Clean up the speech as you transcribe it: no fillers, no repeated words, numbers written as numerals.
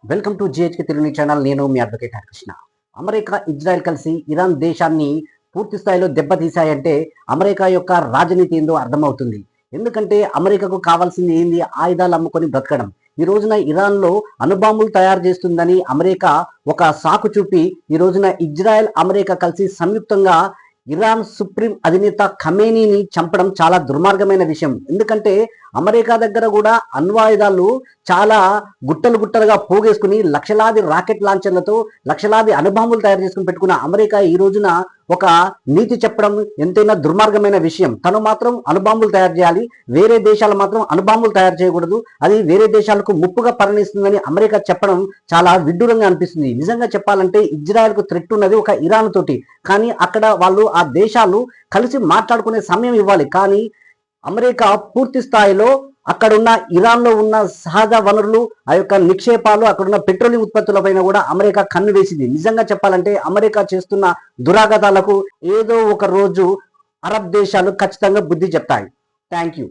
Welcome to జిహెచ్కే Telugu channel. నేను మీ advocate Harikrishna. America, Israel కలిసి Iran దేశాన్ని పూర్తి స్థాయిలో దెబ్బతీశాయంటే అమెరికా యొక్క రాజనీతి ఏందో అర్థమవుతుంది. ఎందుకంటే అమెరికాకు కావాల్సింది ఏంది? ఆయుధాలు అమ్ముకొని బ్రతకడం. ఈ రోజున ఇరాన్లో అణుబాంబులు తయారు చేస్తుందని అమెరికా ఒక సాకు చూపి ఈ రోజున ఇజ్రాయెల్, అమెరికా కలిసి సంయుక్తంగా ఇరాన్ సుప్రీం అధినేత ఖమేనీని చంపడం చాలా దుర్మార్గమైన విషయం. ఎందుకంటే అమెరికా దగ్గర కూడా అణ్వాయుధాలు చాలా గుట్టలుగా పోగేసుకుని లక్షలాది రాకెట్ లాంచర్లతో లక్షలాది అణుబాంబులు తయారు చేసుకుని పెట్టుకున్న అమెరికా ఈ రోజున ఒక నీతి చెప్పడం ఎంతైనా దుర్మార్గమైన విషయం. తను మాత్రం అణుబాంబులు తయారు చేయాలి, వేరే దేశాలు మాత్రం అణుబాంబులు తయారు చేయకూడదు, అది వేరే దేశాలకు ముప్పుగా పరిణిస్తుందని అమెరికా చెప్పడం చాలా విడ్డూరంగా అనిపిస్తుంది. నిజంగా చెప్పాలంటే ఇజ్రాయెల్కు థ్రెట్ ఉన్నది ఒక ఇరాన్ తోటి, కానీ అక్కడ వాళ్ళు ఆ దేశాలు కలిసి మాట్లాడుకునే సమయం ఇవ్వాలి. కానీ అమెరికా పూర్తి స్థాయిలో అక్కడున్న ఇరాన్లో ఉన్న సహజ వనరులు, ఆ యొక్క నిక్షేపాలు, అక్కడున్న పెట్రోలియం ఉత్పత్తుల పైన కూడా అమెరికా కన్ను వేసింది. నిజంగా చెప్పాలంటే అమెరికా చేస్తున్న దురాగతాలకు ఏదో ఒక రోజు అరబ్ దేశాలు ఖచ్చితంగా బుద్ధి చెప్తాయి. Thank you.